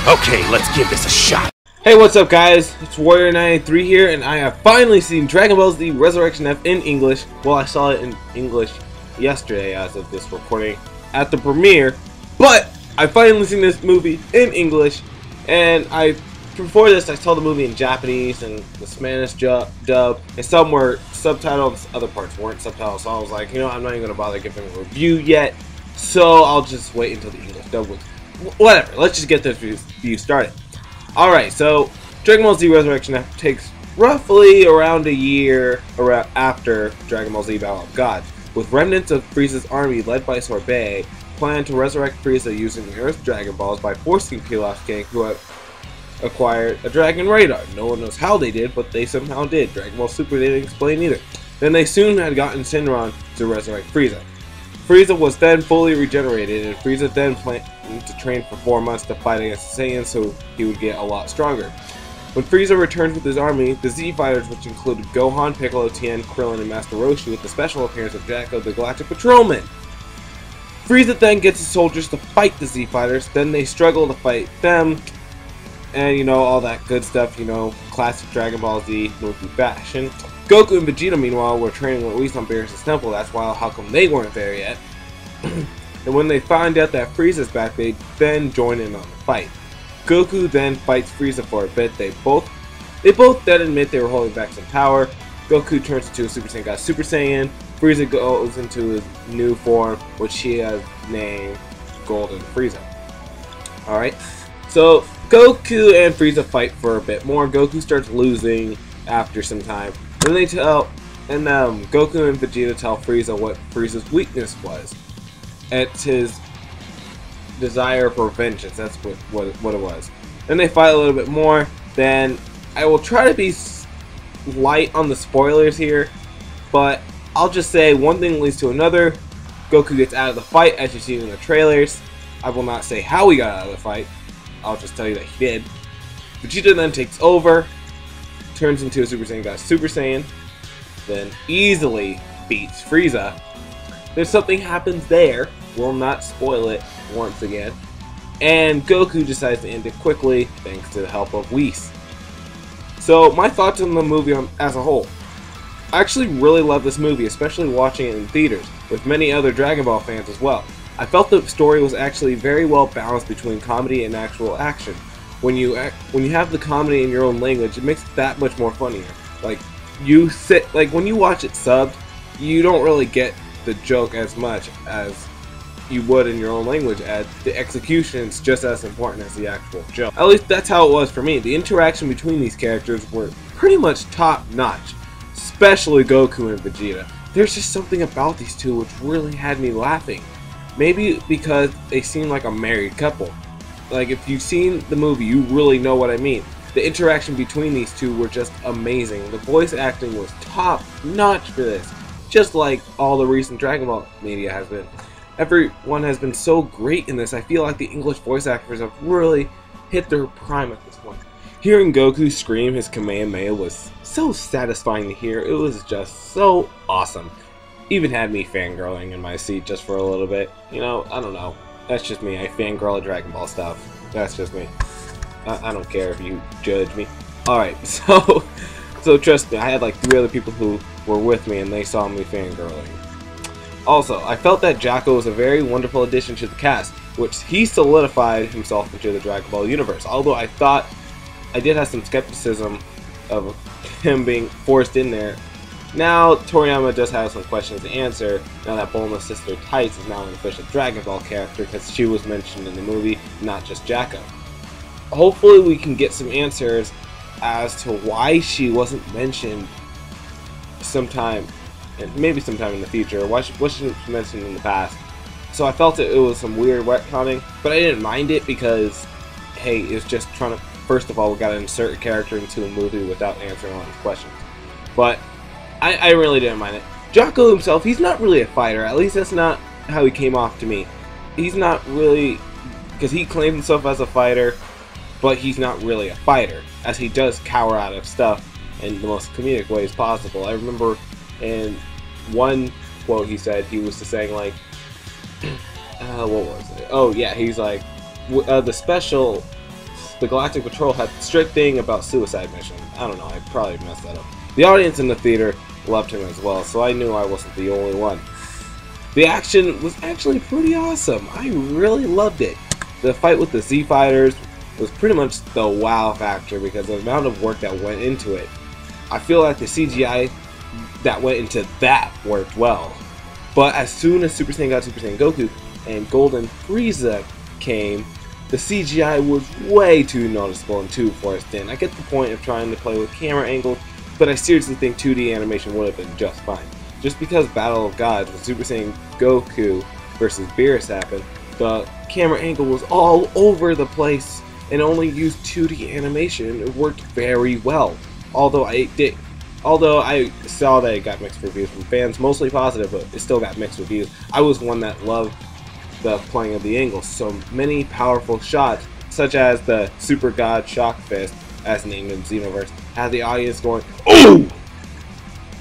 Okay, let's give this a shot. Hey, what's up guys? It's Warrior9983 here, and I have finally seen Dragon Ball Z Resurrection F in English. Well, I saw it in English yesterday as of this recording at the premiere, but I've finally seen this movie in English, and before this I saw the movie in Japanese and the Spanish dub, and some were subtitled, other parts weren't subtitled, so I was like, you know, I'm not even going to bother giving a review yet, so I'll just wait until the English dub was. Whatever, let's just get this review started. Alright, so Dragon Ball Z Resurrection F takes roughly around a year after Dragon Ball Z Battle of Gods, with remnants of Frieza's army led by Sorbet plan to resurrect Frieza using the Earth Dragon Balls by forcing Pilaf's gang, who had acquired a Dragon Radar. No one knows how they did, but they somehow did. Dragon Ball Super didn't explain either. Then they soon had gotten Shenron to resurrect Frieza. Frieza was then fully regenerated, and Frieza then planned to train for 4 months to fight against the Saiyan, so he would get a lot stronger. When Frieza returned with his army, the Z Fighters, which included Gohan, Piccolo, Tien, Krillin, and Master Roshi, with the special appearance of Jacko, the Galactic Patrolman. Frieza then gets his soldiers to fight the Z Fighters, then they struggle to fight them, and you know, all that good stuff, you know, classic Dragon Ball Z movie fashion. Goku and Vegeta, meanwhile, were training at least on Beerus' temple. That's why how come they weren't there yet. And when they find out that Frieza's back, they then join in on the fight. Goku then fights Frieza for a bit. They both then admit they were holding back some power. Goku turns into a Super Saiyan God Super Saiyan. Frieza goes into his new form, which he has named Golden Frieza. Alright, so Goku and Frieza fight for a bit more. Goku starts losing after some time. Then Goku and Vegeta tell Frieza what Frieza's weakness was. It's his desire for vengeance. That's what it was. Then they fight a little bit more. Then I will try to be light on the spoilers here, but I'll just say one thing leads to another. Goku gets out of the fight, as you see in the trailers. I will not say how he got out of the fight. I'll just tell you that he did. Vegeta then takes over, turns into a Super Saiyan God Super Saiyan, then easily beats Frieza. Then something happens there, will not spoil it once again, and Goku decides to end it quickly thanks to the help of Whis. So my thoughts on the movie as a whole. I actually really love this movie, especially watching it in theaters, with many other Dragon Ball fans as well. I felt the story was actually very well balanced between comedy and actual action. When you have the comedy in your own language, it makes it that much more funnier. Like when you watch it subbed, you don't really get the joke as much as you would in your own language, as the execution is just as important as the actual joke. At least that's how it was for me. The interaction between these characters were pretty much top notch, especially Goku and Vegeta. There's just something about these two which really had me laughing. Maybe because they seem like a married couple. Like, if you've seen the movie, you really know what I mean. The interaction between these two were just amazing. The voice acting was top notch for this, just like all the recent Dragon Ball media has been. Everyone has been so great in this. I feel like the English voice actors have really hit their prime at this point. Hearing Goku scream his Kamehameha was so satisfying to hear. It was just so awesome. Even had me fangirling in my seat just for a little bit. You know, I don't know. That's just me. I fangirl at Dragon Ball stuff. That's just me. I don't care if you judge me. Alright, so trust me, I had like 3 other people who were with me and they saw me fangirling. Also, I felt that Jacko was a very wonderful addition to the cast, which he solidified himself into the Dragon Ball universe. Although I did have some skepticism of him being forced in there. Now, Toriyama does have some questions to answer, now that Bulma's sister Tights is now an official Dragon Ball character, because she was mentioned in the movie, not just Jacko. Hopefully we can get some answers as to why she wasn't mentioned sometime, and maybe sometime in the future, why she wasn't mentioned in the past. So I felt it was some weird retconning, but I didn't mind it because, hey, it's just trying to, first of all, we gotta insert a character into a movie without answering all these questions. But I really didn't mind it. Jocko himself, he's not really a fighter. At least that's not how he came off to me. He's not really, because he claims himself as a fighter, but he's not really a fighter, as he does cower out of stuff in the most comedic ways possible. I remember in one quote he said, he was saying like, what was it? Oh yeah, he's like, the special the Galactic Patrol had a strict thing about suicide mission. I don't know, I probably messed that up. The audience in the theater loved him as well, so I knew I wasn't the only one. The action was actually pretty awesome. I really loved it. The fight with the Z Fighters was pretty much the wow factor because of the amount of work that went into it. I feel like the CGI that went into that worked well. But as soon as Super Saiyan got Super Saiyan Goku and Golden Frieza came, the CGI was way too noticeable and too forced in. I get the point of trying to play with camera angles, but I seriously think 2D animation would have been just fine. Just because Battle of Gods with Super Saiyan Goku versus Beerus happened, the camera angle was all over the place and only used 2D animation. It worked very well. Although I saw that it got mixed reviews from fans, mostly positive, but it still got mixed reviews. I was one that loved the playing of the angles. So many powerful shots, such as the Super God Shock Fist, as named in Xenoverse, had the audience going, "Oh!"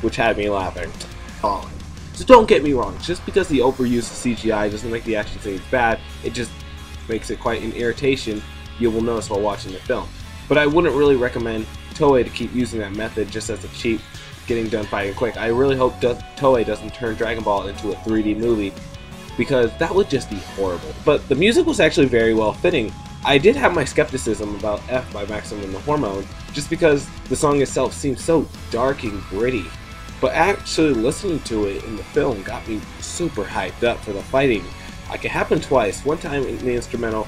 which had me laughing. So don't get me wrong, just because the overuse of CGI doesn't make the action scenes bad, it just makes it quite an irritation you will notice while watching the film. But I wouldn't really recommend Toei to keep using that method just as a cheap, getting done fighting quick. I really hope Toei doesn't turn Dragon Ball into a 3D movie, because that would just be horrible. But the music was actually very well fitting. I did have my skepticism about F by Maximum the Hormone, just because the song itself seems so dark and gritty. But actually listening to it in the film got me super hyped up for the fighting. Like, it happened twice. One time in the instrumental,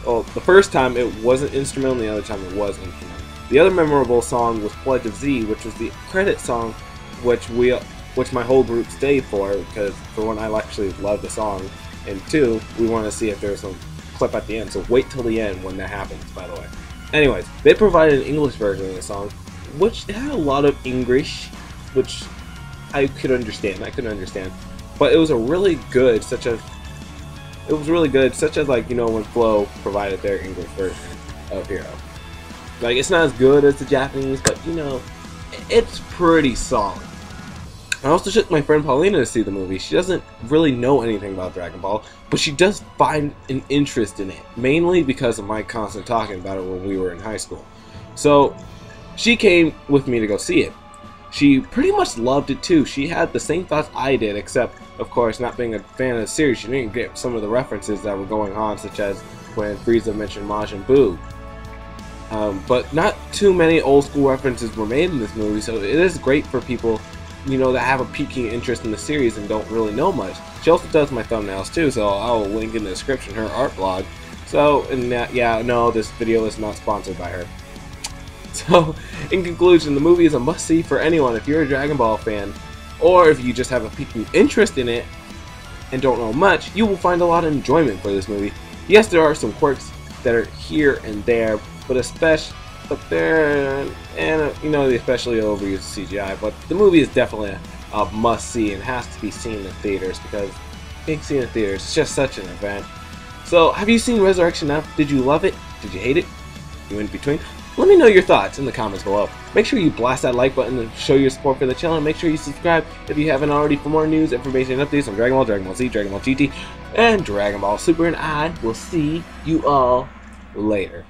well, the first time it wasn't instrumental, and the other time it was instrumental. The other memorable song was Pledge of Z, which was the credit song, which my whole group stayed for, because for one, I actually loved the song, and two, we wanted to see if there was some clip at the end, so wait till the end when that happens, by the way. Anyways, they provided an English version of the song, which had a lot of English, which I could understand, but it was a really good, such as like, you know, when Flow provided their English version of Hero. Like, it's not as good as the Japanese, but, you know, it's pretty solid. I also took my friend Paulina to see the movie. She doesn't really know anything about Dragon Ball, but she does find an interest in it, mainly because of my constant talking about it when we were in high school. So, she came with me to go see it. She pretty much loved it too. She had the same thoughts I did, except, of course, not being a fan of the series, she didn't get some of the references that were going on, such as when Frieza mentioned Majin Buu. But not too many old school references were made in this movie, so it is great for people, you know, that have a peaking interest in the series and don't really know much. She also does my thumbnails too, so I'll link in the description her art blog. So, and yeah, no, this video is not sponsored by her. So, in conclusion, the movie is a must-see for anyone if you're a Dragon Ball fan, or if you just have a peaking interest in it and don't know much. You will find a lot of enjoyment for this movie. Yes, there are some quirks that are here and there, but you know, they especially overuse CGI. But the movie is definitely a must-see and has to be seen in theaters, because being seen in theaters is just such an event. So, have you seen Resurrection F? Did you love it? Did you hate it? You in between? Let me know your thoughts in the comments below. Make sure you blast that like button to show your support for the channel, and make sure you subscribe if you haven't already for more news, information, and updates on Dragon Ball, Dragon Ball Z, Dragon Ball GT, and Dragon Ball Super, and I will see you all later.